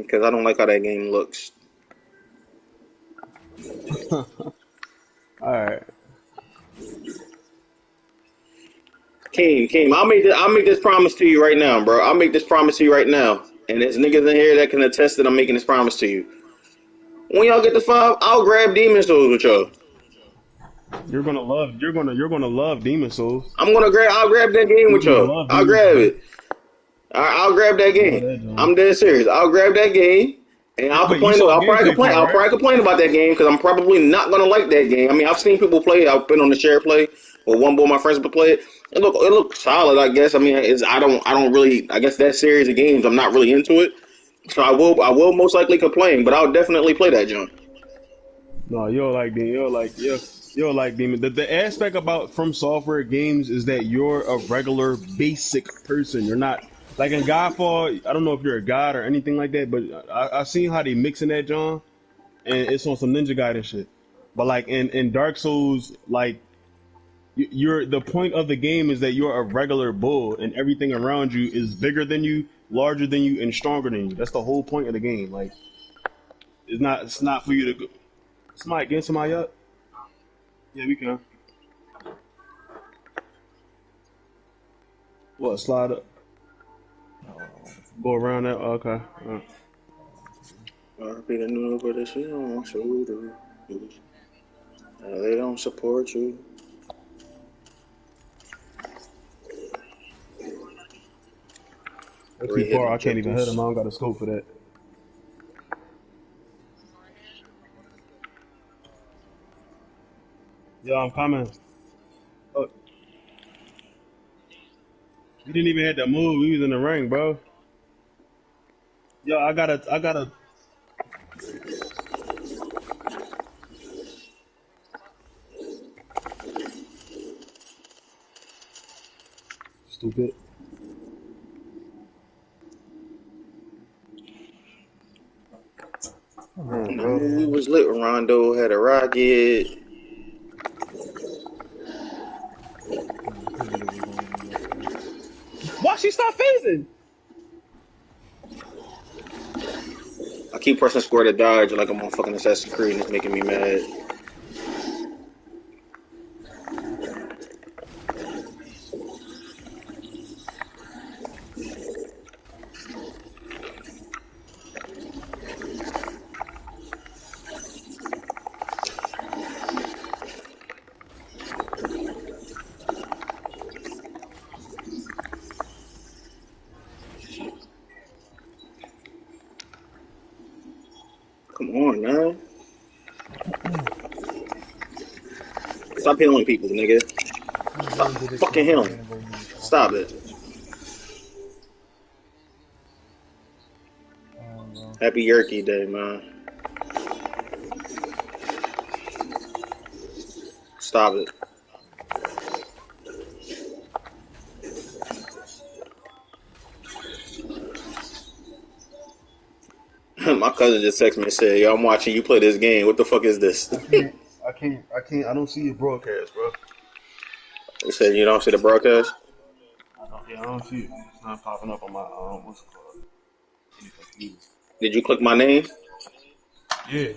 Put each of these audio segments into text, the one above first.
Because I don't like how that game looks. Alright. Keem, I'll make this promise to you right now, bro. I'll make this promise to you right now. And there's niggas in here that can attest that I'm making this promise to you. When y'all get to 5, I'll grab Demon Souls with y'all. You're gonna love Demon Souls. I'll grab that game You're with gonna y'all. love I'll Demon grab Souls. it. I'll grab that I love game. that John. I'm dead serious. I'll grab that game. And Yeah, wait, you saw gameplay for it, I'll right? probably complain about that game because I'm probably not gonna like that game. I mean, I've seen people play it. I've been on the share play, or one boy my friends would play it. It looked solid, I guess. I mean, I don't really. I guess that series of games, I'm not really into it. So I will most likely complain, but I'll definitely play that junk. No, you'll like Demon. The aspect about From Software games is that you're a regular basic person. You're not like in Godfall. I don't know if you're a god or anything like that, but I've seen how they mix in that John, and it's on some Ninja Gaiden shit. But like in Dark Souls, like you're the point of the game is that you're a regular bull, and everything around you is bigger than you, larger than you, and stronger than you. That's the whole point of the game. Like it's not for you to go. Somebody get somebody up. Yeah, we can. What, slide up? Go around that? Oh, okay. I'll be the new but this shit on my shoulder. They don't support you. They're too Three far. hidden I can't even hit them. objectives. I don't got a scope for that. Yo, I'm coming. Oh, you didn't even have to move. We was in the ring, bro. Yo, I gotta. Stupid. Oh And I knew we man. was lit when Rondo had a rocket. This video was gonna be up there. Why she stop phasing? I keep pressing square to dodge like I'm on fucking Assassin's Creed and it's making me mad. Come on, man. Stop healing people, nigga. Who Stop room did it fucking come from? I healing. wanna go use. Stop it. Bro. Happy Yerky Day, man. Stop it. My cousin just texted me and said, "Yo, I'm watching you play this game. What the fuck is this?" I don't see your broadcast, bro. He said, "You don't see the broadcast." I don't see it. It's not popping up on my what's it called? On the computer. Did you click my name? Yeah.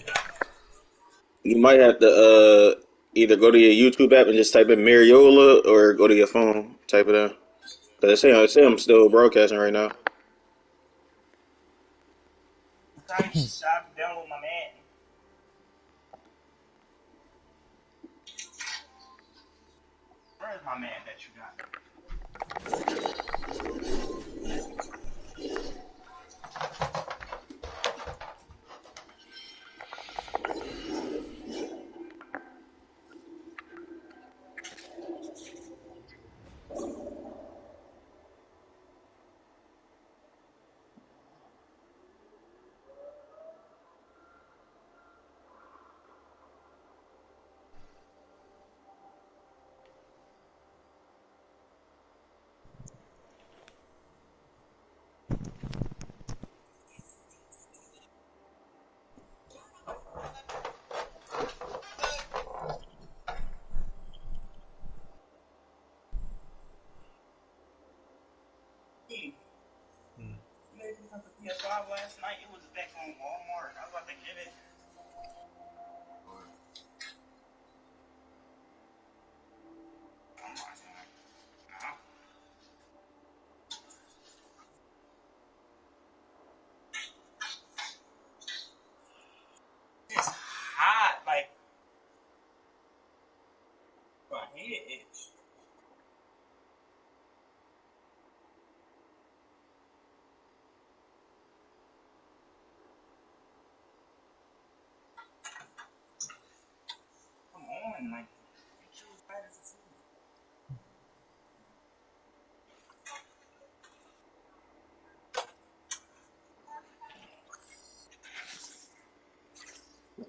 You might have to either go to your YouTube app and just type in Mariola or go to your phone, type it in. Cause it say I'm still broadcasting right now.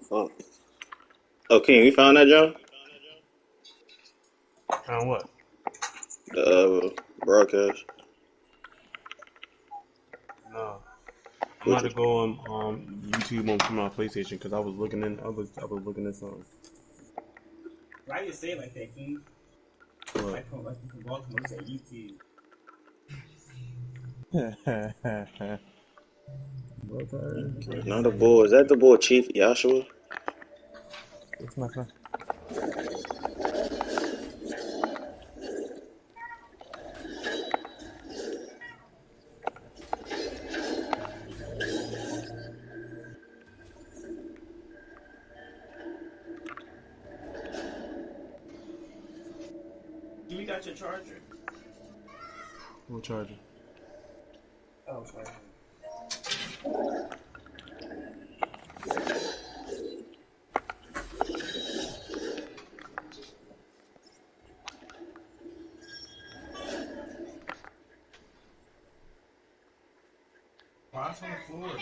Fuck. Okay, you found that, John? Found what? The broadcast. No. I'm Which about to one? go on YouTube on my PlayStation because I was looking in. I was looking at something. Why you say it like that, King? What? Like from Baltimore, you say YouTube. Not the bull. Is that the bull Chief Joshua? It's my son. You got your charger? What charger? Oh, sorry. Why it's on the floor?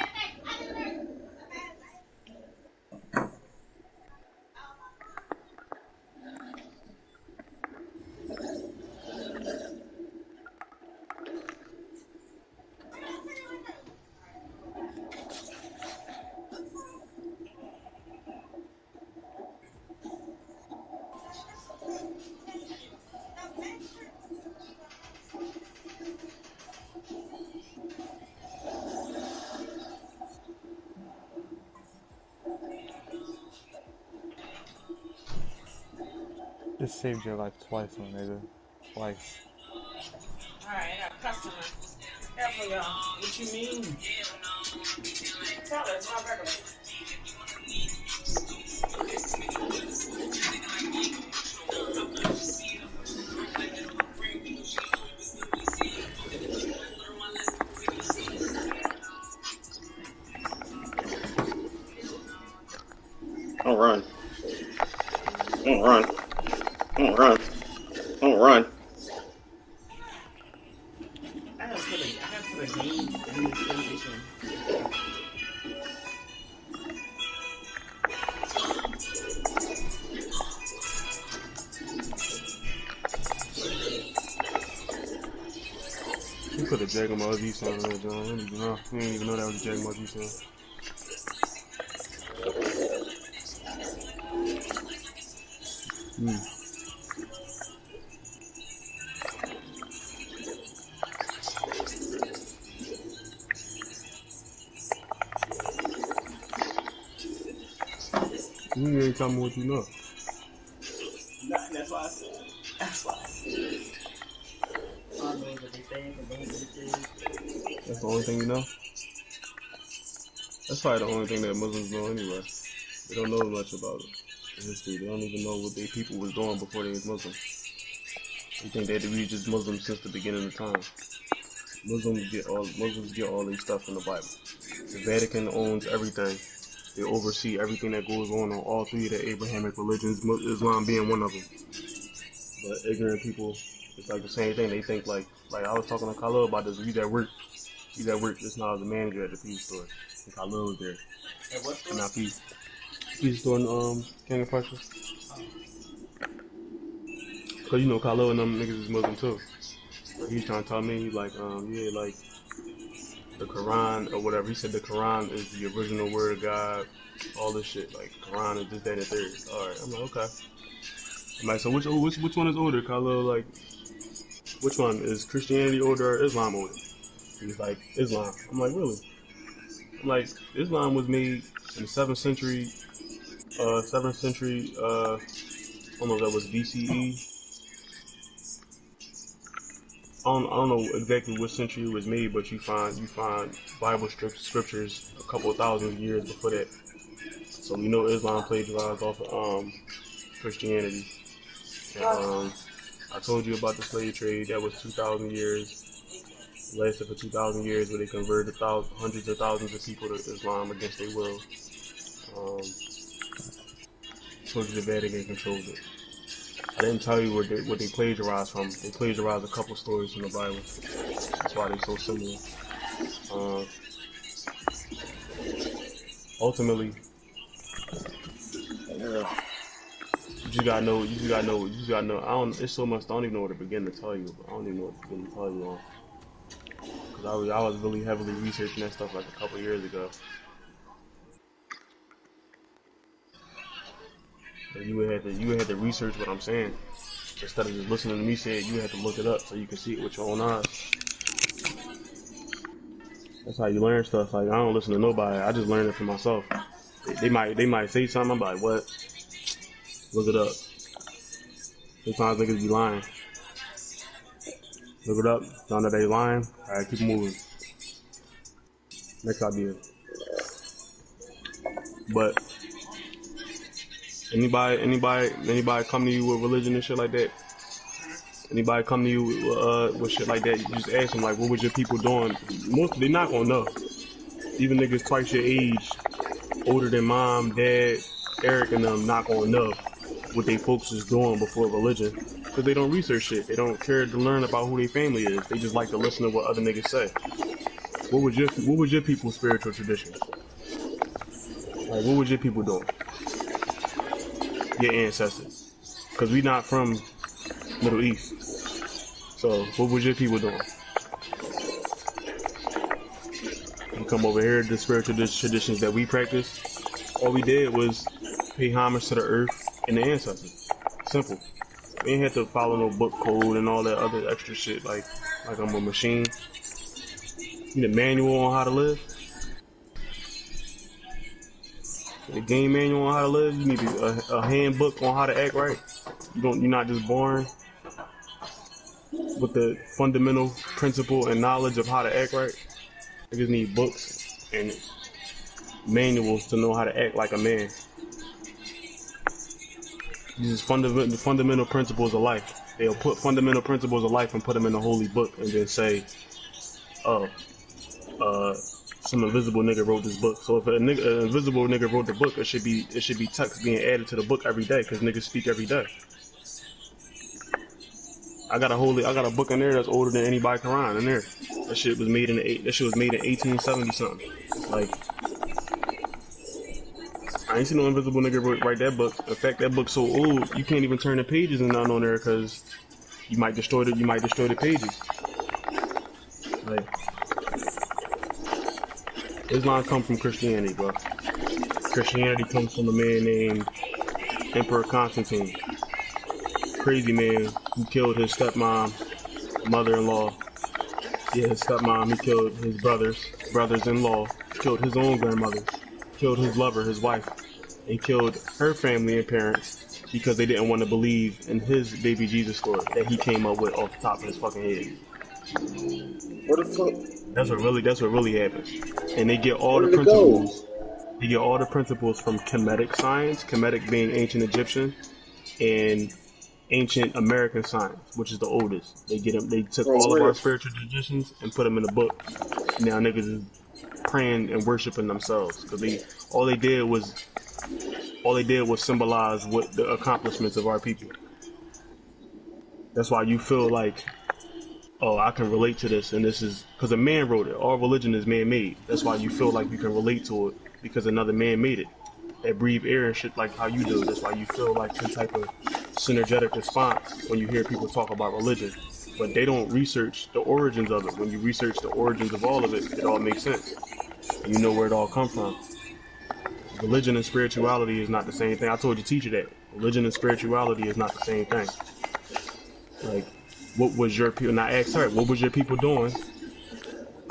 This saved your life twice, my nigga. Twice. Alright, I got a customer. Careful, y'all. What you mean? Tell her, it's not regular. Don't run. Don't run. Don't run. Don't run. I have to put a game in this PlayStation. You put a Dragon Ball Z song on there, John. I don't even know. You didn't even know that was a Dragon Ball Z song. You ain't tell me what you know. Nothing, that's why I said. That's why I said. I know what they say, but don't be said. That's the only thing you know? That's probably the only thing that Muslims know anyway. They don't know much about the history. They don't even know what their people was doing before they was Muslim. They think that we just Muslims since the beginning of time. Muslims get all their stuff from the Bible. The Vatican owns everything. They oversee everything that goes on all three of the Abrahamic religions, Islam being one of them. But ignorant people, it's like the same thing. They think like I was talking to Khalil about this. He's at work. Just now as a manager at the feed store. And Khalil was there. At what store? Not feed store in King of Prussia. Cause you know Khalil and them niggas is Muslim too. But he's trying to tell me, he's like, yeah, like the Quran or whatever. He said the Quran is the original word of God. All this shit, like the Quran is this, that, and the third. All right, I'm like, okay. I'm like, so which one is older, Khalil? Like, which one is Christianity older or Islam older? He's like, Islam. I'm like, really? like Islam was made in the 7th century. 7th century. I don't know if that was BCE. I don't know exactly what century it was made, but you find Bible scriptures a couple of thousand years before that. So we know Islam plagiarized off of Christianity. And, I told you about the slave trade. That was 2,000 years. Lasted for 2,000 years, where they converted hundreds of thousands of people to Islam against their will. Told you the Vatican controlled it. I didn't tell you what they plagiarized from. They plagiarized a couple stories from the Bible. That's why they're so similar. Ultimately, Yeah. you just gotta know. You just gotta know. You just gotta know. I don't. It's so much. I don't even know where to begin to tell you. But I don't even know what to begin to tell you on. Because I was really heavily researching that stuff like a couple years ago. And you would have to research what I'm saying instead of just listening to me say it. You have to look it up so you can see it with your own eyes. That's how you learn stuff. Like I don't listen to nobody. I just learn it for myself. They might say something. I'm like, what? Look it up. Sometimes niggas be lying. Look it up. Found that they lying. All right, keep moving. Next idea. But anybody come to you with religion and shit like that? Anybody come to you with shit like that? You just ask them like, what was your people doing? Most they not gonna know. Even niggas twice your age, older than mom, dad, Eric, and them, not gonna know what they folks was doing before religion, because they don't research shit. They don't care to learn about who their family is. They just like to listen to what other niggas say. What was your people's spiritual tradition? Like, what was your people doing? Your ancestors, because we not from Middle East. So, what was your people doing? You come over here, the spiritual traditions that we practice, all we did was pay homage to the earth and the ancestors. Simple. We ain't had to follow no book code and all that other extra shit like I'm a machine. You need a manual on how to live. A game manual on how to live. You need a handbook on how to act right. You're not just born with the fundamental principle and knowledge of how to act right. You just need books and manuals to know how to act like a man. These fundamental principles of life. They'll put fundamental principles of life and put them in a holy book and then say, oh, some invisible nigga wrote this book. So if an invisible nigga wrote the book, it should be text being added to the book every day because niggas speak every day. I got a book in there that's older than anybody Quran in there. That shit was made in 1870 something. Like, I ain't seen no invisible nigga write that book. In fact, that book's so old you can't even turn the pages and nothing on there because you might destroy the pages. Like, Islam comes from Christianity, bro. Christianity comes from a man named Emperor Constantine. Crazy man who killed his stepmom, mother-in-law. Yeah, his stepmom. He killed his brothers-in-law. Killed his own grandmother. Killed his lover, his wife, and killed her family and parents because they didn't want to believe in his baby Jesus story that he came up with off the top of his fucking head. Where the fuck? That's what really happened. And they get all Where the did it go? principles. They get all the principles from Kemetic science, Kemetic being ancient Egyptian, and ancient American science, which is the oldest. They took Bro, all of where our the spiritual traditions and put them in a book. Now niggas is praying and worshiping themselves because all they did was symbolize what the accomplishments of our people. That's why you feel like, oh, I can relate to this, and this is because a man wrote it. All religion is man-made. That's why you feel like you can relate to it because another man made it. That breathe air and shit like how you do. That's why you feel like some type of synergetic response when you hear people talk about religion. But they don't research the origins of it. When you research the origins of all of it, it all makes sense. And you know where it all come from. Religion and spirituality is not the same thing. I told your teacher that. Religion and spirituality is not the same thing. Like, what was your people? And I asked her, what was your people doing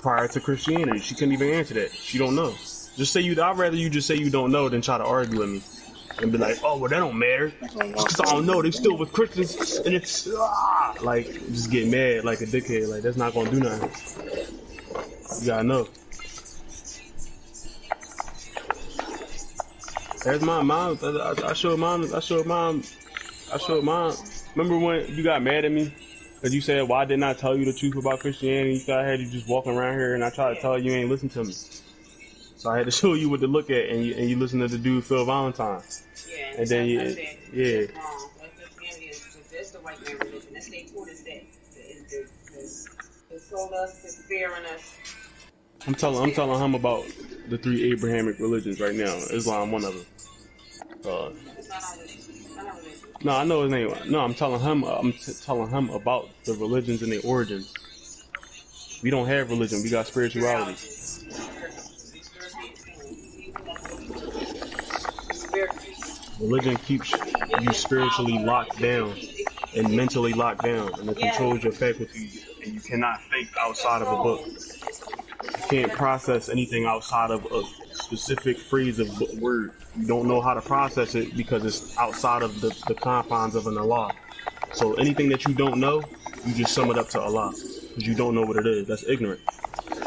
prior to Christianity. She couldn't even answer that. She don't know. Just say you. I'd rather you just say you don't know than try to argue with me and be like, oh, well, that don't matter. Just because I don't know, they still with Christians, and it's like just get mad like a dickhead. Like that's not gonna do nothing. You gotta know. That's my mom. I showed mom. I showed mom. I showed mom. Remember when you got mad at me because you said, "Why didn't I tell you the truth about Christianity?" You thought I had you just walking around here, and I tried to tell you, you ain't listen to me. So I had to show you what to look at, and you listen to the dude Phil Valentine. Yeah, And then I said, yeah. that's wrong. Christianity that's the white man religion. That's they taught us that. They told us to fear in us. I'm telling him about the three Abrahamic religions right now. Islam, one of them. It's not our religion. It's not our religion. No, I know his name. No, I'm telling him. Telling him about the religions and their origins. We don't have religion. We got spirituality. Religion keeps you spiritually locked down and mentally locked down, and it controls your faculties. And you cannot think outside of a book. You can't process anything outside of a specific phrase of word. You don't know how to process it because it's outside of the confines of an Allah. So anything that you don't know, you just sum it up to Allah because you don't know what it is. That's ignorant.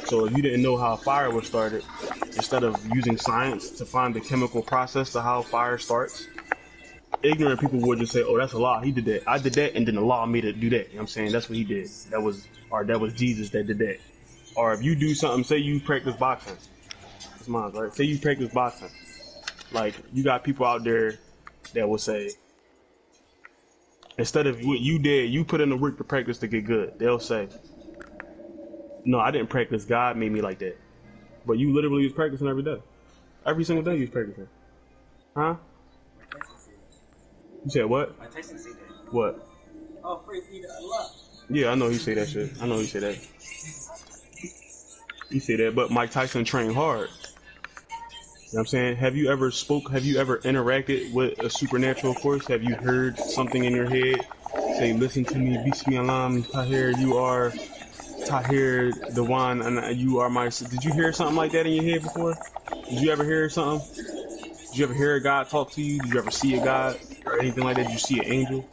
So if you didn't know how fire was started, instead of using science to find the chemical process to how fire starts, ignorant people would just say, "Oh, that's Allah. He did that. I did that, and then Allah made it do that." You know what I'm saying? That's what he did. That was Jesus that did that. Or if you do something, say you practice boxing. That's mine, right? Say you practice boxing. Like you got people out there that will say, instead of what you did, you put in the work to practice to get good. They'll say, "No, I didn't practice. God made me like that." But you literally was practicing every day. Every single day you was practicing. Huh? You said what? What? Oh, praise be to Allah. Yeah, I know he say that shit. I know he say that. He say that, but Mike Tyson trained hard. You know what I'm saying? Have you ever interacted with a supernatural force? Have you heard something in your head say, "Listen to me, Bismillah, Tahir, you are Tahir, the one, and you are my..." Did you hear something like that in your head before? Did you ever hear something? Did you ever hear a God talk to you? Did you ever see a God or anything like that? Did you see an angel?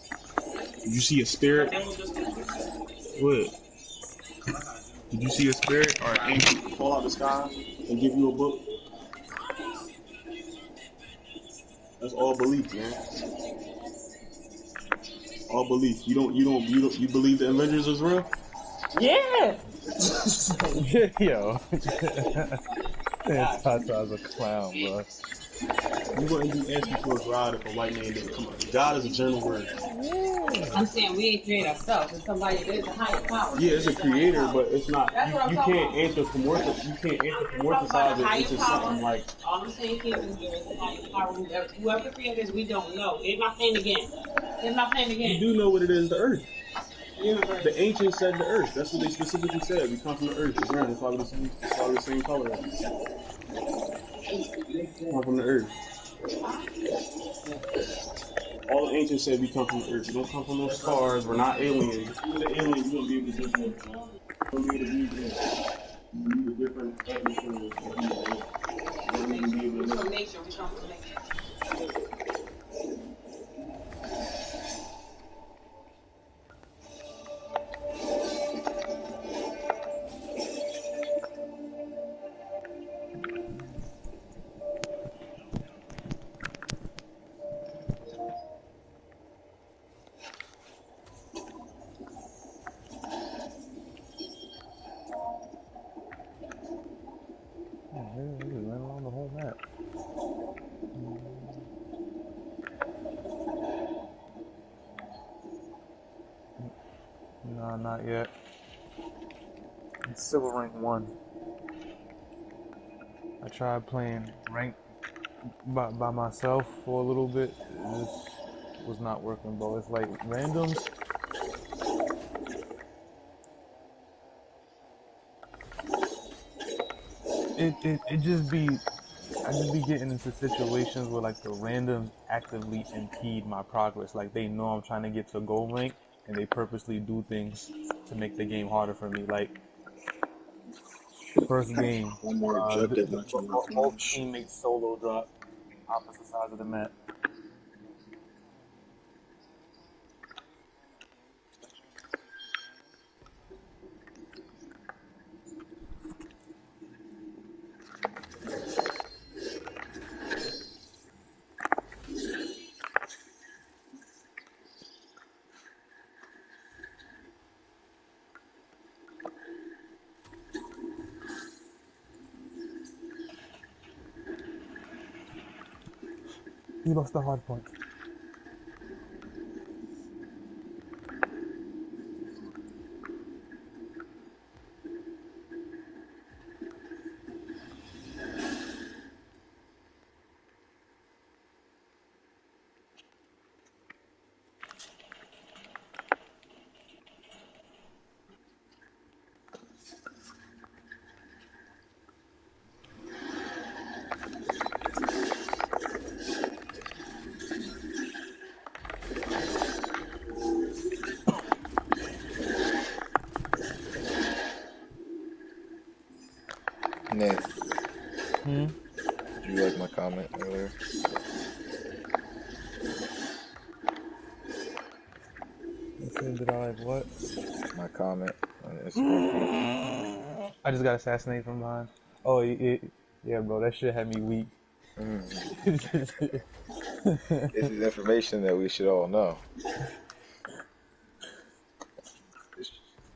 Did you see a spirit? What? Did you see a spirit or an angel fall out the sky and give you a book? That's all belief, man. All belief. You believe the Avengers is real? Yeah. Yo. Man, Tata's a clown, bro. You wouldn't be asking for a God if a white man didn't come up. God is a general word. I'm saying we ain't create ourselves. It's somebody. There's a higher power. Yeah, it's a creator, but it's not. That's what I'm You talking can't about. anthropomorphize it into something like. All I'm saying here is there is a higher power. Whoever created this, we don't know. It's not playing the game. It's not playing the You game. do know what it is, the earth. Universe. The ancients said the earth. That's what they specifically said. We come from the earth, the ground. That's why we're the same color. We come from the earth. All the ancients said we come from the earth. We don't come from those stars. We're not aliens. If you was an alien, you wouldn't be able to judge me. You wouldn't be able to breathe in. You need a different atmosphere. You wouldn't even be able to live. From nature. We come from nature. Oh, man, we just ran around the whole map. Nah, not yet. It's Silver Rank 1. I tried playing rank by myself for a little bit. It just was not working, bro. It's like randoms. It just be I just be getting into situations where like the randoms actively impede my progress. Like they know I'm trying to get to gold rank and they purposely do things to make the game harder for me. Like First game, One more objective, not too long both finish. teammates solo drop opposite sides of the map. We lost the hard point. Nate, Hmm. did you like my comment earlier? You said that I like what? My comment on the Instagram page. I just got assassinated from behind. Oh, yeah, bro, that shit had me weak. Mm. This is information that we should all know. Just,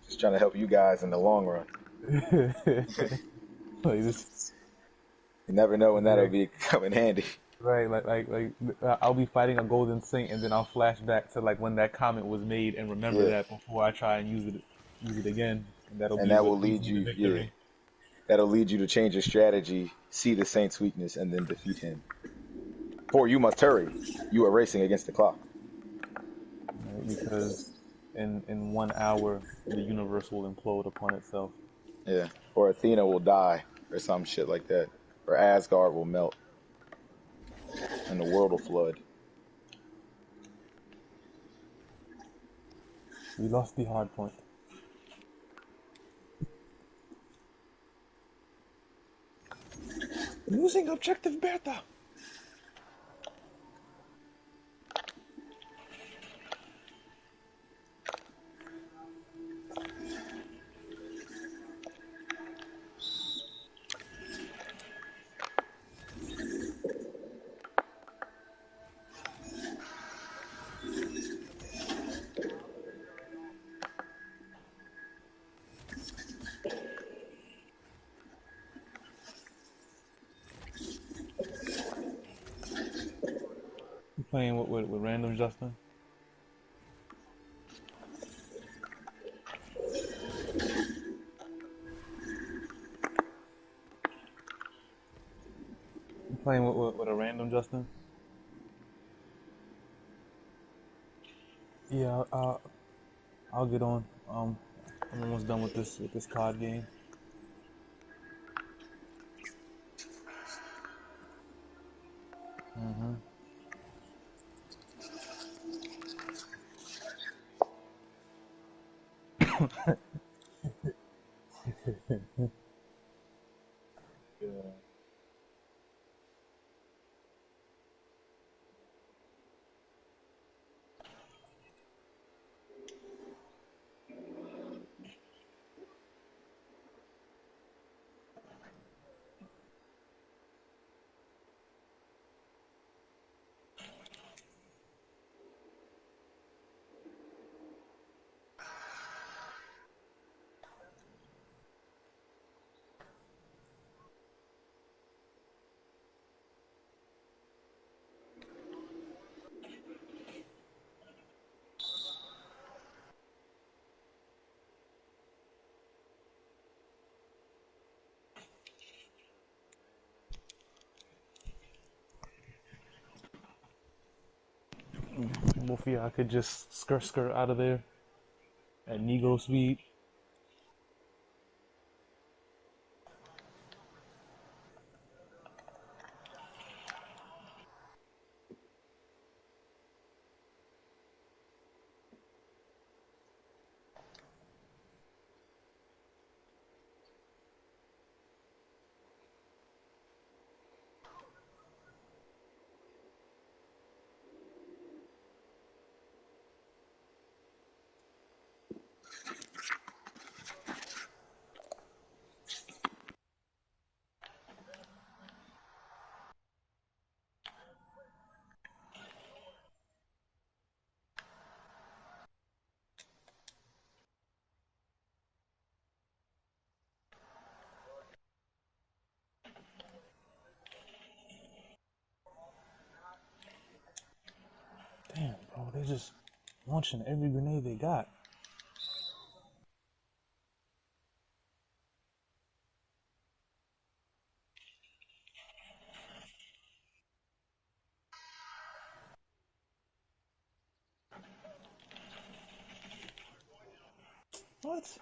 just trying to help you guys in the long run. Like this, You never know when that'll like, be come in handy. right? I'll be fighting a golden saint, and then I'll flash back to like when that comment was made, and remember Yeah, that before I try and use it again, and that'll and be that what will leads lead me to you. Yeah, victory. that'll lead you to change your strategy, see the Saint's weakness, and then defeat him. For you must hurry. You are racing against the clock. Right? Because in 1 hour, the universe will implode upon itself. Yeah, or Athena will die, or some shit like that, or Asgard will melt, and the world will flood. We lost the hard point. Losing objective beta. You playing with random Justin? You playing with a random Justin? Yeah, I'll get on. I'm almost done with this card game. Mm-hmm. Yeah. Both of y'all could just skirt out of there at Negro speed. They just launching every grenade they got. What?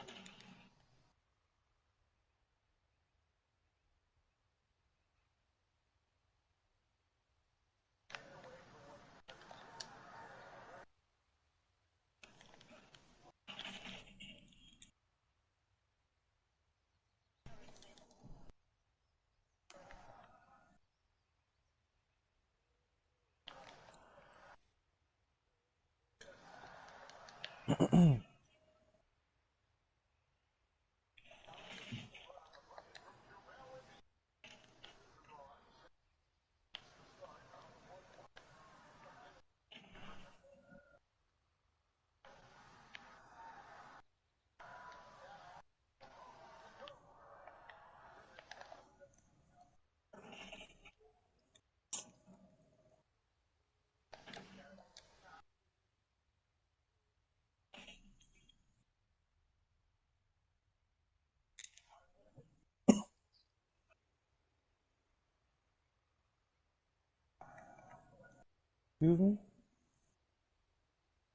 Excuse me?